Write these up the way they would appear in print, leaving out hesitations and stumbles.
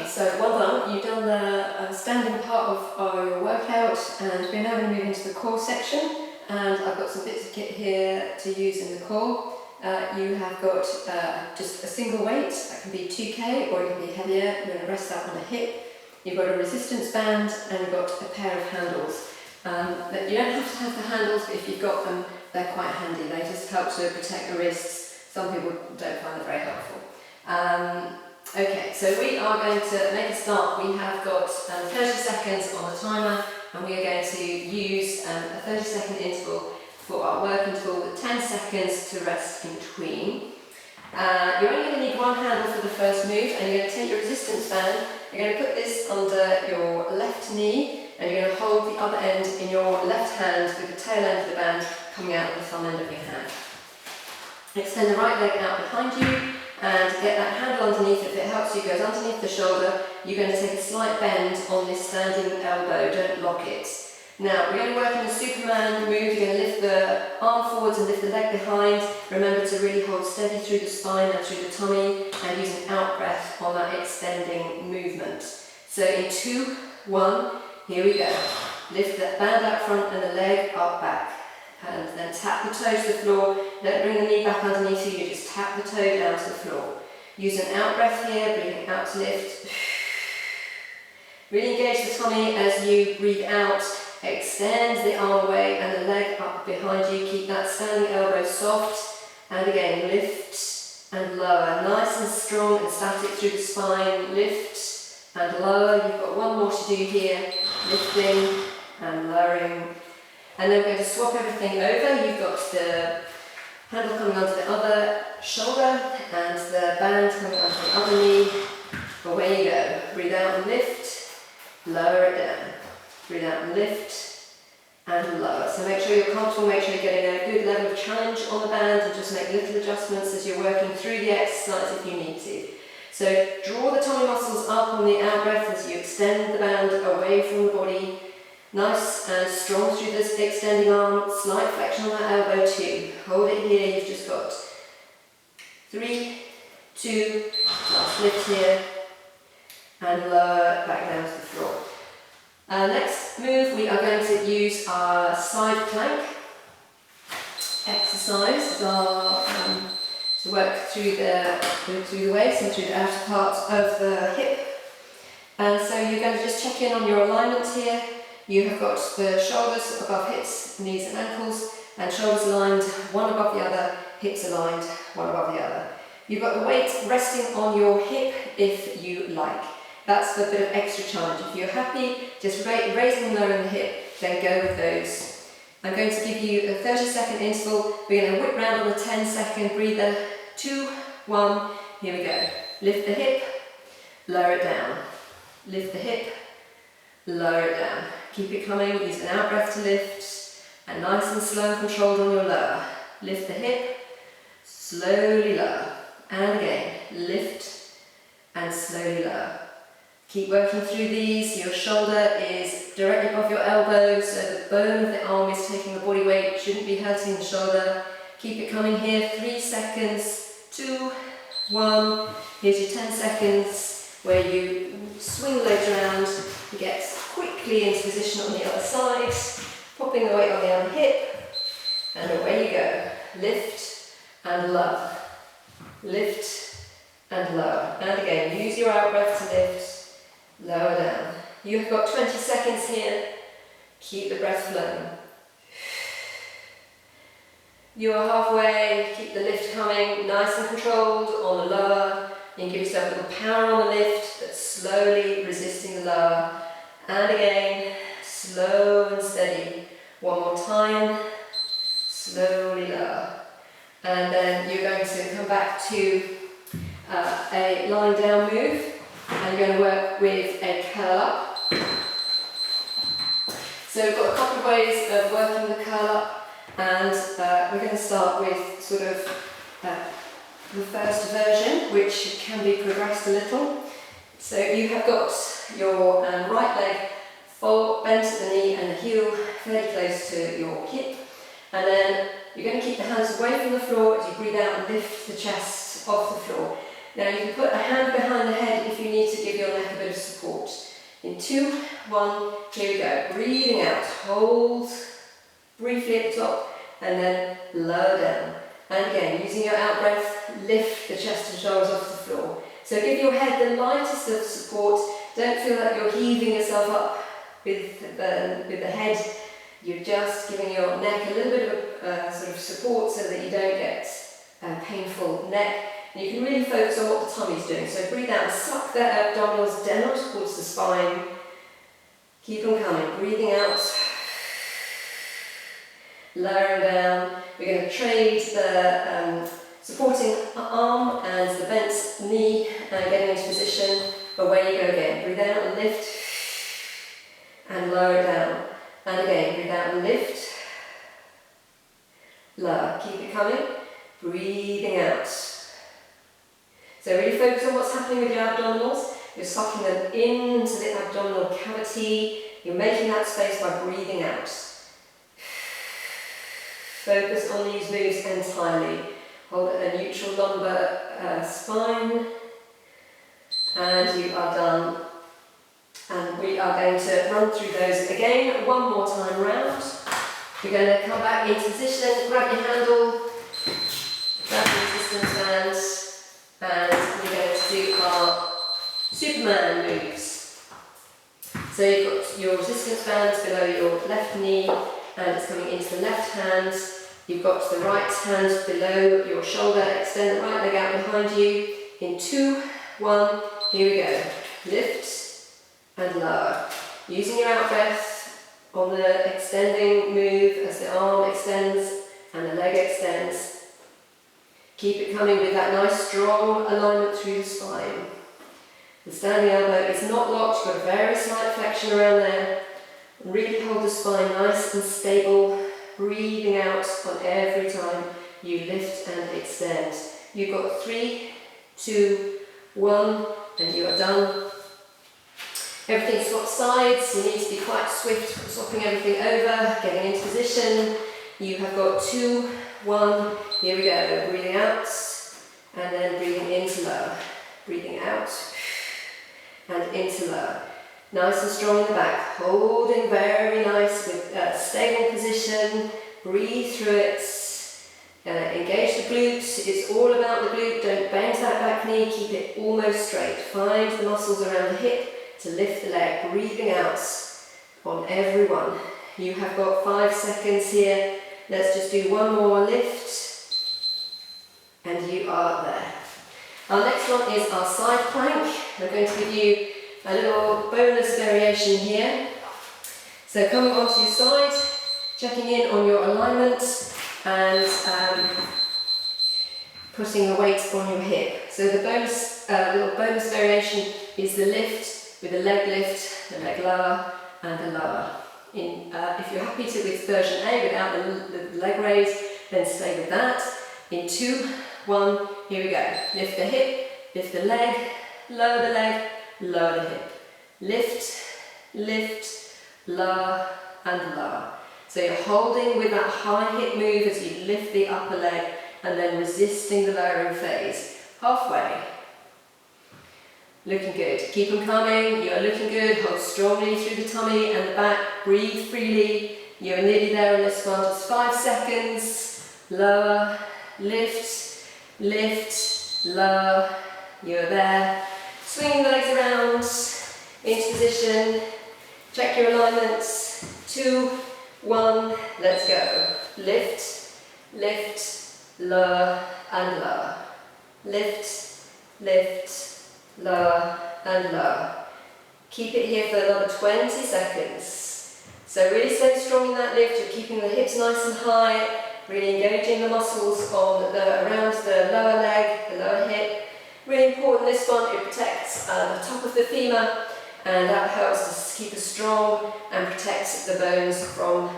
Okay, so well done. You've done the standing part of your workout, and we're now going to move into the core section. And I've got some bits of kit here to use in the core. You have got just a single weight, that can be 2K or it can be heavier. You're going to rest that on the hip. You've got a resistance band and you've got a pair of handles. You don't have to have the handles, but if you've got them, they're quite handy. They just help to protect the wrists. Some people don't find them very helpful. Okay, so we are going to make a start. We have got 30 seconds on the timer, and we are going to use a 30-second interval for our work interval with 10 seconds to rest in between. You're only going to need one handle for the first move, and you're going to take your resistance band, you're going to put this under your left knee, and you're going to hold the other end in your left hand with the tail end of the band coming out of the thumb end of your hand. Extend the right leg out behind you, and get that handle underneath. If it helps you, it goes underneath the shoulder. You're going to take a slight bend on this standing elbow, don't lock it. Now, we're going to work in a Superman move. You're going to lift the arm forwards and lift the leg behind. Remember to really hold steady through the spine and through the tummy, and use an out breath on that extending movement. So in 2, 1, here we go. Lift the band out front and the leg up back. And then tap the toe to the floor. Don't bring the knee back underneath you, you just tap the toe down to the floor. Use an out breath here, breathing out to lift. Really engage the tummy as you breathe out. Extend the arm away and the leg up behind you. Keep that standing elbow soft. And again, lift and lower. Nice and strong and static through the spine. Lift and lower. You've got one more to do here. Lifting and lowering. And then we're going to swap everything over. You've got the handle coming onto the other shoulder and the band coming onto the other knee. Away you go. Breathe out and lift, lower it down. Breathe out and lift and lower. So make sure you're comfortable, make sure you're getting a good level of challenge on the band, and just make little adjustments as you're working through the exercise if you need to. So draw the tummy muscles up on the out breath as you extend the band away from the body. Nice and strong through this extending arm, slight flexion on that elbow too. Hold it here, you've just got 3, 2, last lift here, and lower back down to the floor. Next move, we are going to use our side plank exercise to work through the waist and through the outer part of the hip. And so you're going to just check in on your alignment here. You have got the shoulders above hips, knees and ankles, and shoulders aligned, one above the other, hips aligned, one above the other. You've got the weight resting on your hip if you like. That's the bit of extra challenge. If you're happy, just raising and lowering the hip, then go with those. I'm going to give you a 30-second interval. We're going to whip round on the 10-second breather. 2, 1, here we go. Lift the hip, lower it down. Lift the hip, lower it down. Keep it coming, use an out breath to lift, and nice and slow and controlled on your lower. Lift the hip, slowly lower, and again, lift and slowly lower. Keep working through these. Your shoulder is directly above your elbow, so the bone of the arm is taking the body weight, shouldn't be hurting the shoulder. Keep it coming here, 3 seconds, 2, 1, here's your 10 seconds, where you swing the legs around, get quickly into position on the other side, popping the weight on the other hip, and away you go. Lift and lower. Lift and lower. And again, use your out breath to lift, lower down. You've got 20 seconds here. Keep the breath flowing. You are halfway. Keep the lift coming, nice and controlled on the lower. You can give yourself a little power on the lift, but slowly resisting the lower. And again, slow and steady. One more time, slowly lower. And then you're going to come back to a lying down move, and you're going to work with a curl up. So we've got a couple of ways of working the curl up, and we're going to start with sort of the first version, which can be progressed a little. So you have got your right leg bent at the knee and the heel fairly close to your hip, and then you're going to keep the hands away from the floor as you breathe out and lift the chest off the floor. Now you can put a hand behind the head if you need to give your neck a bit of support. In 2, 1, here we go. Breathing out, hold briefly at the top and then lower down. And again, using your out breath, lift the chest and shoulders off the floor. So give your head the lightest of support. Don't feel like you're heaving yourself up with the head. You're just giving your neck a little bit of sort of support so that you don't get a painful neck. And you can really focus on what the tummy's doing. So breathe out, suck the abdominals down towards the spine. Keep them coming. Breathing out, lowering down. We're going to trade the supporting arm and the bent knee and getting into position. Away you go again. Breathe out and lift and lower down. And again, breathe out and lift, lower. Keep it coming. Breathing out. So really focus on what's happening with your abdominals. You're sucking them into the abdominal cavity. You're making that space by breathing out. Focus on these moves entirely. Hold a neutral lumbar spine. And you are done. And we are going to run through those again, one more time round. We're going to come back into position, grab your handle, grab your resistance band, and we're going to do our Superman moves. So you've got your resistance band below your left knee, and it's coming into the left hand. You've got the right hand below your shoulder. Extend the right leg out behind you. In 2, 1, here we go. Lift and lower. Using your out breath on the extending move as the arm extends and the leg extends. Keep it coming with that nice strong alignment through the spine. The standing elbow is not locked, you've got a very slight flexion around there. Really hold the spine nice and stable, breathing out on every time you lift and extend. You've got 3, 2, 1, and you are done. Everything swaps sides, you need to be quite swift, swapping everything over, getting into position. You have got 2, 1, here we go, breathing out, and then breathing into lower. Breathing out, and into lower. Nice and strong in the back, holding very nice with stable position, breathe through it. Engage the glutes, it's all about the glute, don't bend that back knee, keep it almost straight. Find the muscles around the hip to lift the leg, breathing out on every one. You have got 5 seconds here. Let's just do one more lift, and you are there. Our next one is our side plank. I'm going to give you a little bonus variation here. So coming onto your side, checking in on your alignment, and putting the weight on your hip. So the bonus, little bonus variation is the lift with the leg lift, the leg lower, and the lower. If you're happy with version A without the leg raise, then stay with that. In 2, 1, here we go. Lift the hip, lift the leg, lower the leg, lower the hip. Lift, lift, lower, and lower. So you're holding with that high hip move as you lift the upper leg and then resisting the lowering phase. Halfway. Looking good. Keep them coming. You're looking good. Hold strongly through the tummy and the back. Breathe freely. You're nearly there on this one. Just 5 seconds. Lower. Lift. Lift. Lower. You're there. Swing the legs around. Into position. Check your alignments. 2, 1. Let's go. Lift. Lift. Lower and lower. Lift. Lift. Lower and lower. Keep it here for another 20 seconds. So really stay strong in that lift. You're keeping the hips nice and high, really engaging the muscles on around the lower leg, the lower hip. Really important this one, it protects the top of the femur, and that helps us keep us strong and protects the bones from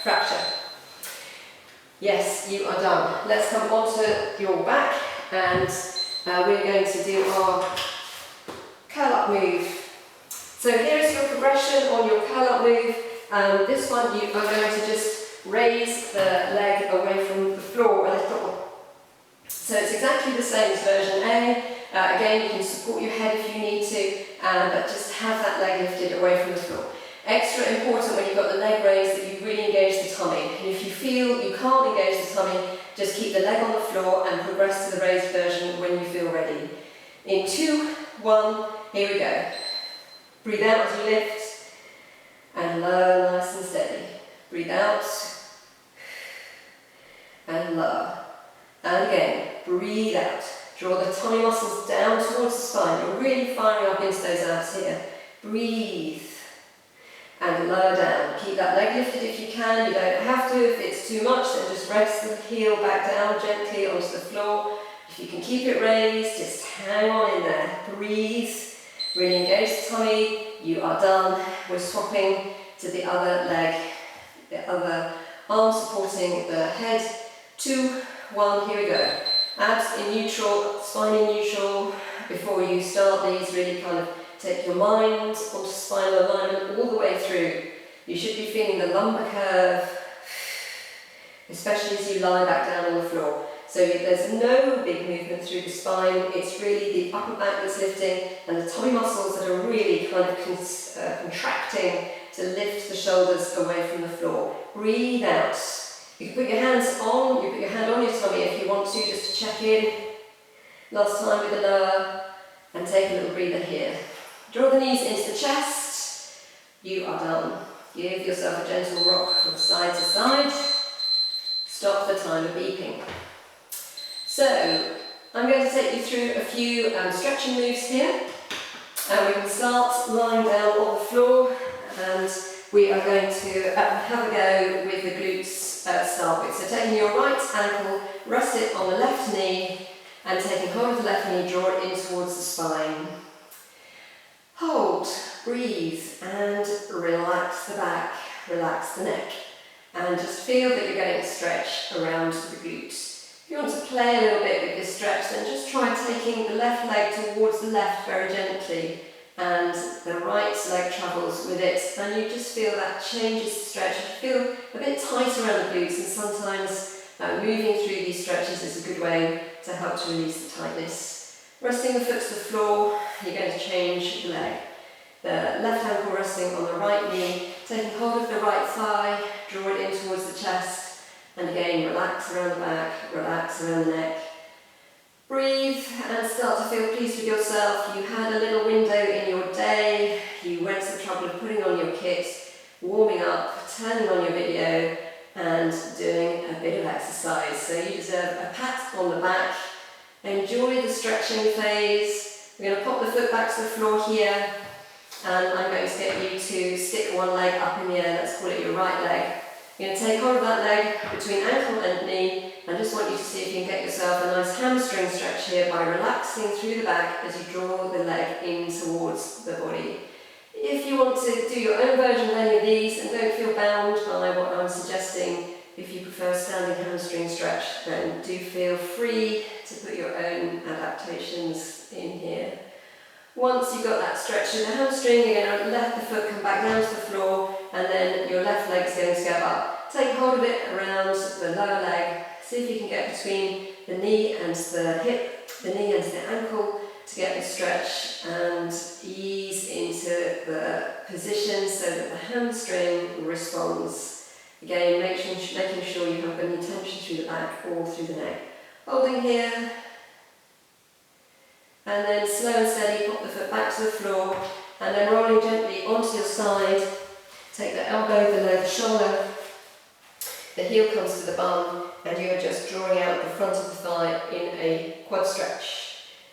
fracture. Yes, you are done. Let's come onto your back, and we're going to do our curl-up move. So here is your progression on your curl-up move. This one you are going to just raise the leg away from the floor a little. So it's exactly exactly the same as version A. Again, you can support your head if you need to, but just have that leg lifted away from the floor. Extra important when you've got the leg raised that you really engage the tummy. And if you feel you can't engage the tummy, just keep the leg on the floor and progress to the raised version when you feel ready. In 2, 1, here we go. Breathe out as you lift and lower nice and steady. Breathe out and lower. And again, breathe out. Draw the tummy muscles down towards the spine. You're really firing up into those abs here. Breathe. And lower down. Keep that leg lifted if you can. You don't have to. If it's too much, then just rest the heel back down gently onto the floor. If you can keep it raised, just hang on in there. Breathe. Really engage the tummy. You are done. We're swapping to the other leg, the other arm supporting the head. 2, 1, here we go. Abs in neutral, spine in neutral. Before you start these, really kind of take your mind onto spinal alignment all the way through. You should be feeling the lumbar curve, especially as you lie back down on the floor. So there's no big movement through the spine, it's really the upper back that's lifting and the tummy muscles that are really kind of contracting to lift the shoulders away from the floor. Breathe out. You can put your hands on, you put your hand on your tummy if you want to, just to check in. Last time with the lower, and take a little breather here. Draw the knees into the chest. You are done. Give yourself a gentle rock from side to side. Stop the timer beeping. So, I'm going to take you through a few stretching moves here. And we can start lying down on the floor, and we are going to have a go with the glutes start with. So taking your right ankle, rest it on the left knee, and taking hold of the left knee, draw it in towards the spine. Hold, breathe, and relax the back, relax the neck. And just feel that you're getting a stretch around the glutes. If you want to play a little bit with this stretch, then just try taking the left leg towards the left very gently, and the right leg travels with it, and you just feel that changes the stretch. You feel a bit tight around the glutes, and sometimes moving through these stretches is a good way to help to release the tightness. Resting the foot to the floor, you're going to change the leg. The left ankle resting on the right knee, taking hold of the right thigh, draw it in towards the chest, and again relax around the back, relax around the neck. Breathe and start to feel pleased with yourself. You had a little window in your day, you went to the trouble of putting on your kit, warming up, turning on your video, and doing a bit of exercise. So you deserve a pat on the back. Enjoy the stretching phase. We're going to pop the foot back to the floor here, and I'm going to get you to stick one leg up in the air. Let's call it your right leg. You're going to take hold of that leg between ankle and knee. I just want you to see if you can get yourself a nice hamstring stretch here by relaxing through the back as you draw the leg in towards the body. If you want to do your own version of any of these, and don't feel bound by what I'm suggesting, if you prefer a standing hamstring stretch, then do feel free to put your own adaptations in here. Once you've got that stretch in the hamstring, you're going to let the foot come back down to the floor, and then your left leg is going to go up. Take hold of it around the lower leg. See if you can get between the knee and the hip, the knee and the ankle, to get the stretch, and ease into the position so that the hamstring responds. Again, making sure you have any tension through the back or through the neck. Holding here, and then slow and steady, pop the foot back to the floor, and then rolling gently onto your side. Take the elbow below the shoulder, the heel comes to the bum, and you are just drawing out the front of the thigh in a quad stretch.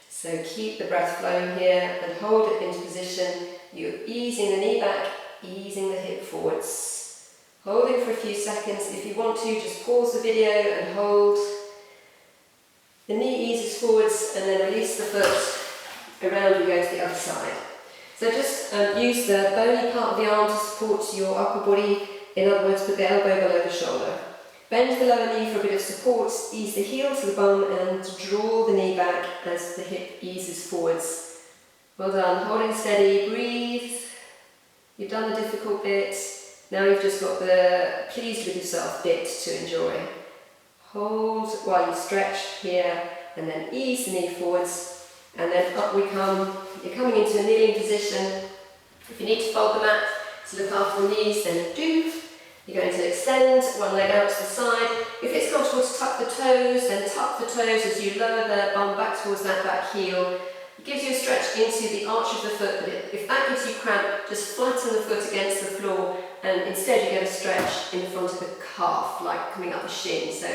So keep the breath flowing here and hold it into position. You're easing the knee back, easing the hip forwards. Holding for a few seconds. If you want to, just pause the video and hold. The knee eases forwards, and then release the foot around and go to the other side. So just use the bony part of the arm to support your upper body. In other words, put the elbow below the shoulder. Bend the lower knee for a bit of support, ease the heel to the bum, and draw the knee back as the hip eases forwards. Well done, holding steady, breathe. You've done the difficult bit. Now you've just got the pleased with yourself bit to enjoy. Hold while you stretch here, and then ease the knee forwards, and then up we come. You're coming into a kneeling position. If you need to fold the mat to look after the knees, then do. You're going to extend one leg out to the side. If it's comfortable to tuck the toes, then tuck the toes as you lower the bum back towards that back heel. It gives you a stretch into the arch of the foot, but if that gives you cramp, just flatten the foot against the floor, and instead you get a stretch in the front of the calf, like coming up the shin. So,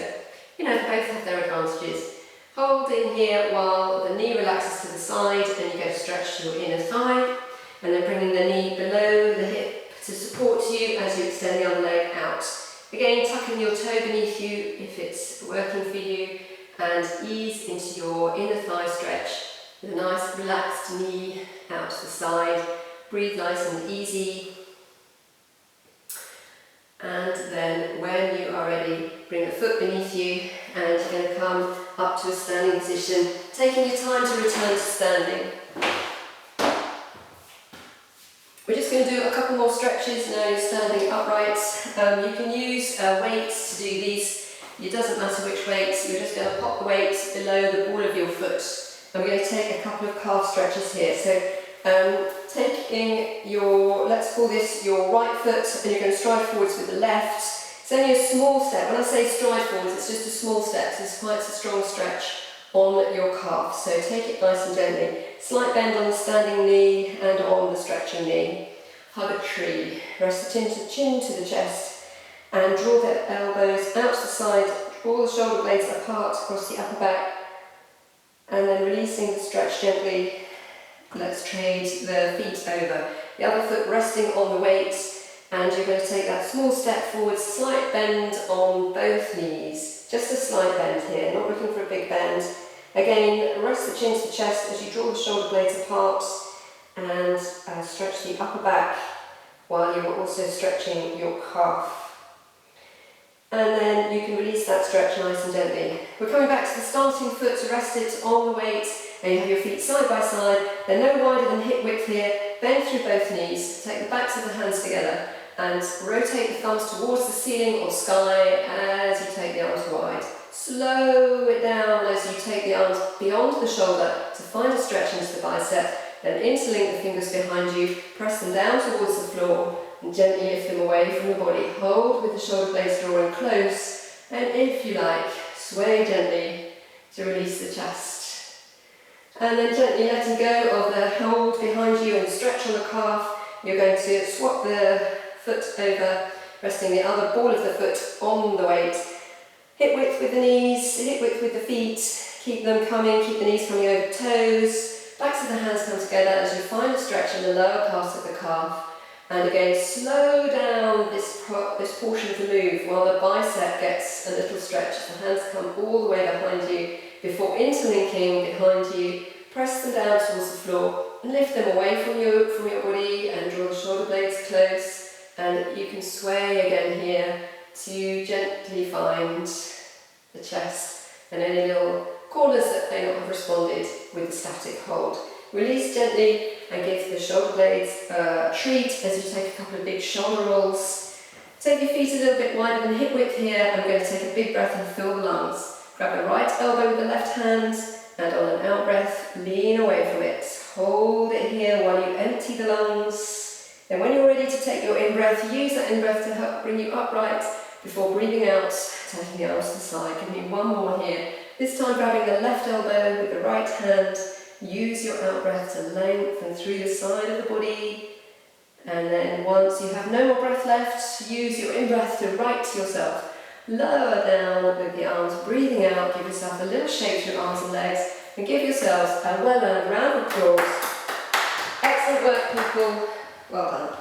you know, both have their advantages. Hold in here while the knee relaxes to the side, and you get a stretch to your inner thigh, and then bringing the knee below the hip to support you as you extend the other leg out. Again, tucking your toe beneath you if it's working for you, and ease into your inner thigh stretch with a nice relaxed knee out to the side. Breathe nice and easy. And then when you are ready, bring the foot beneath you, and you're going to come up to a standing position, taking your time to return to standing. We're just going to do a couple more stretches now you're standing upright. You can use weights to do these. It doesn't matter which weights. You're just going to pop the weights below the ball of your foot. And we're going to take a couple of calf stretches here. So taking your, let's call this your right foot, and you're going to stride forwards with the left. It's only a small step. When I say stride forwards, it's just a small step. So it's quite a strong stretch on your calf. So take it nice and gently. Slight bend on the standing knee and on the stretching knee. Hug a tree. Rest the chin to the chest, and draw the elbows out to the side. Draw the shoulder blades apart across the upper back, and then releasing the stretch gently. Let's trade the feet over. The other foot resting on the weights, and you're going to take that small step forward, slight bend on both knees. Just a slight bend here, not looking for a big bend. Again, rest the chin to the chest as you draw the shoulder blades apart, and stretch the upper back while you're also stretching your calf. And then you can release that stretch nice and gently. We're coming back to the starting foot to rest it on the weight, and you have your feet side by side. They're no wider than hip width here. Bend through both knees. Take the backs of the hands together and rotate the thumbs towards the ceiling or sky as you take the arms wide. Slow it down as you take the arms beyond the shoulder to find a stretch into the bicep. Then interlink the fingers behind you, press them down towards the floor, and gently lift them away from the body. Hold with the shoulder blades drawing close, and if you like, sway gently to release the chest. And then gently letting go of the hold behind you and stretch on the calf. You're going to swap the foot over, resting the other ball of the foot on the weight. Hip width with the knees, hip width with the feet. Keep them coming, keep the knees coming over toes. Backs of the hands come together as you find a stretch in the lower part of the calf. And again, slow down this portion of the move while the bicep gets a little stretch. The hands come all the way behind you before interlinking behind you. Press them down towards the floor and lift them away from your body, and draw the shoulder blades close. And you can sway again here to gently find the chest and any little corners that may not have responded with the static hold. Release gently and give the shoulder blades a treat as you take a couple of big shoulder rolls. Take your feet a little bit wider than hip width here. I'm going to take a big breath and fill the lungs. Grab the right elbow with the left hand, and on an out breath, lean away from it. Hold it here while you empty the lungs. Then when you're ready to take your in-breath, use that in-breath to help bring you upright before breathing out, taking the arms to the side. Give me one more here. This time grabbing the left elbow with the right hand. Use your out-breath to lengthen through the side of the body. And then once you have no more breath left, use your in-breath to right yourself. Lower down with the arms, breathing out. Give yourself a little shake to your arms and legs, and give yourselves a well-earned round of applause. Excellent work, people. Well done.